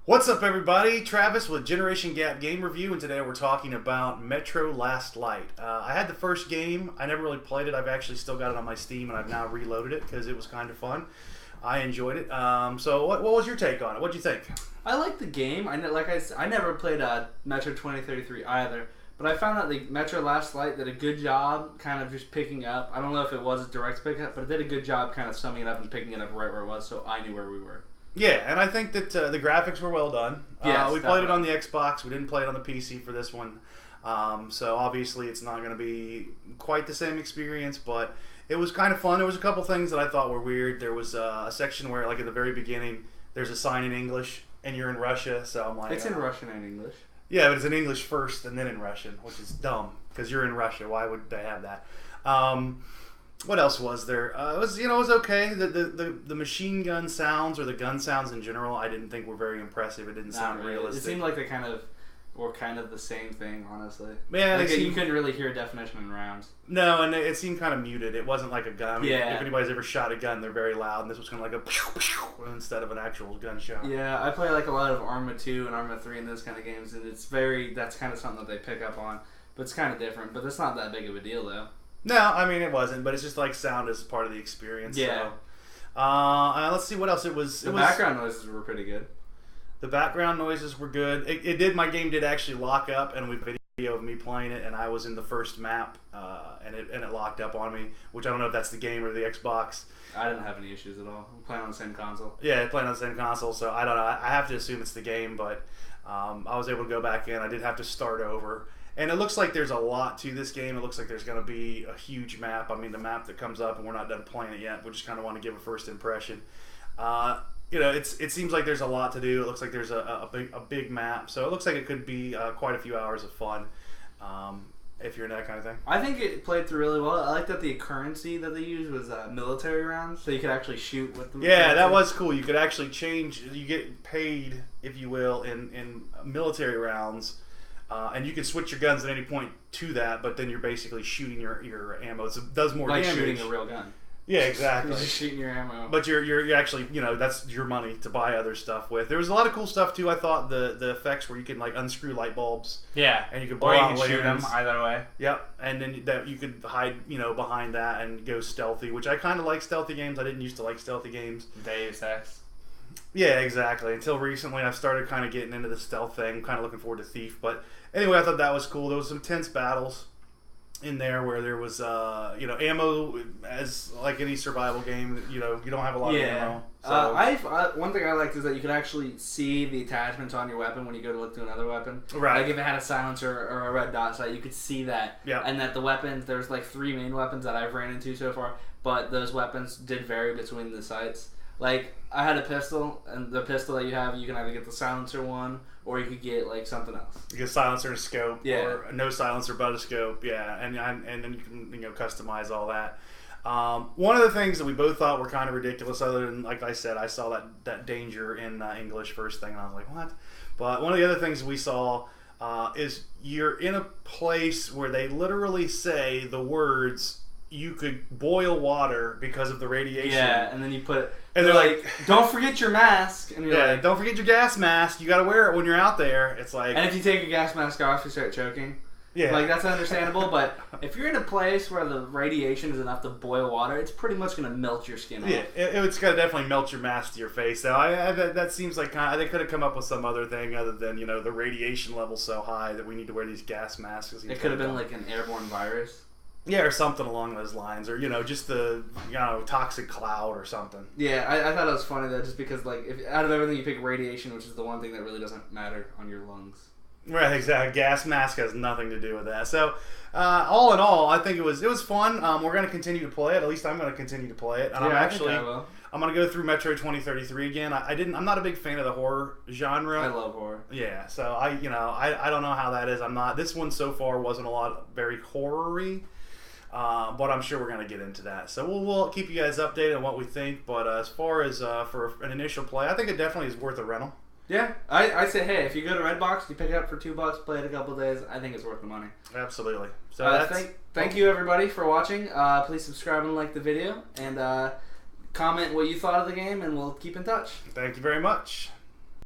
What's up, everybody? Travis with Generation Gap Game Review, and today we're talking about Metro Last Light. I had the first game. I never really played it. I've actually still got it on my Steam, and I've now reloaded it because it was kind of fun. I enjoyed it. So what was your take on it? What did you think? I like the game. I never played Metro 2033 either, but I found that the Metro Last Light did a good job kind of just picking up. I don't know if it was a direct pickup, but it did a good job kind of summing it up and picking it up right where it was, so I knew where we were. Yeah, and I think that the graphics were well done. Yes, we played it on the Xbox. We didn't play it on the PC for this one. So obviously it's not going to be quite the same experience, but it was kind of fun. There was a couple things that I thought were weird. There was a section where, like at the very beginning, there's a sign in English, and you're in Russia, so I'm like... It's in Russian and English. Yeah, but it's in English first and then in Russian, which is dumb, because you're in Russia. Why would they have that? What else was there? It was okay. The machine gun sounds, or the gun sounds in general, I didn't think were very impressive. It didn't sound realistic. It seemed like they were kind of the same thing, honestly. Yeah, you couldn't really hear definition in rounds. No, and it seemed kind of muted. It wasn't like a gun. I mean, yeah. If anybody's ever shot a gun, they're very loud, and this was kind of like a pew, pew, instead of an actual gunshot. Yeah, I play like a lot of Arma 2 and Arma 3 and those kind of games, and that's kind of something that they pick up on, but it's kind of different. But it's not that big of a deal, though. No, I mean it wasn't, but it's just like sound is part of the experience. Yeah. So. Let's see what else it was. The background noises were pretty good. The background noises were good. My game did actually lock up, and we video of me playing it, and I was in the first map, and it locked up on me, which I don't know if that's the game or the Xbox. I didn't have any issues at all. I'm playing on the same console. Yeah, playing on the same console, so I don't know. I have to assume it's the game, but I was able to go back in. I did have to start over. And it looks like there's a lot to this game. It looks like there's going to be a huge map. I mean, the map that comes up, and we're not done playing it yet. We just kind of want to give a first impression. It seems like there's a lot to do. It looks like there's a big map. So it looks like it could be quite a few hours of fun if you're in that kind of thing. I think it played through really well. I like that the currency that they used was military rounds, so you could actually shoot with them. Yeah, that was cool. You could actually change. You get paid, if you will, in military rounds. And you can switch your guns at any point to that, but then you're basically shooting your ammo. It does more damage. Like shooting a real gun. Yeah, exactly. You're just shooting your ammo. But you're actually, that's your money to buy other stuff with. There was a lot of cool stuff too. I thought the effects where you can like unscrew light bulbs. Yeah. And you can blow out shoot them either way. Yep. And then that you could hide, behind that and go stealthy, which I kind of like stealthy games. I didn't used to like stealthy games. Deus Ex. Yeah, exactly. Until recently, I've started kind of getting into the stealth thing. I'm kind of looking forward to Thief. But anyway, I thought that was cool. There was some tense battles in there where there was, ammo as like any survival game. You don't have a lot of ammo. So. One thing I liked is that you could actually see the attachments on your weapon when you go to look to another weapon. Right. Like if it had a silencer or a red dot sight, you could see that. Yeah. And that the weapons, there's like 3 main weapons that I've ran into so far, but those weapons did vary between the sights. Like, I had a pistol, and the pistol that you have, you can either get the silencer one, or you could get, like, something else. You get a silencer and a scope, yeah. Or no silencer but a scope, yeah, and then you can, customize all that. One of the things that we both thought were kind of ridiculous, other than, like I said, I saw that danger in English first thing, and I was like, what? But one of the other things we saw is you're in a place where they literally say the words... You could boil water because of the radiation. Yeah, and then you put... And they're like... Don't forget your mask. And you're like... Don't forget your gas mask. You got to wear it when you're out there. It's like... And if you take your gas mask off, you start choking. Yeah. Like, that's understandable, but if you're in a place where the radiation is enough to boil water, it's pretty much going to melt your skin off. Yeah, it's going to definitely melt your mask to your face. So that seems like they could have come up with some other thing other than, the radiation level's so high that we need to wear these gas masks. It could have been like an airborne virus. Yeah, or something along those lines, or just the toxic cloud or something. Yeah, I thought it was funny though, just because like if out of everything you pick radiation, which is the one thing that really doesn't matter on your lungs. Right, exactly. Gas mask has nothing to do with that. So, all in all, I think it was fun. We're going to continue to play it. At least I'm going to continue to play it. And yeah, I'm going to go through Metro 2033 again. I'm not a big fan of the horror genre. I love horror. Yeah, so I don't know how that is. This one so far wasn't very horror-y. But I'm sure we're going to get into that. So we'll keep you guys updated on what we think. But as far as for an initial play, I think it definitely is worth a rental. Yeah, I say, hey, if you go to Redbox, you pick it up for $2, play it a couple days, I think it's worth the money. Absolutely. So thank you everybody for watching. Please subscribe and like the video, and comment what you thought of the game, and we'll keep in touch. Thank you very much.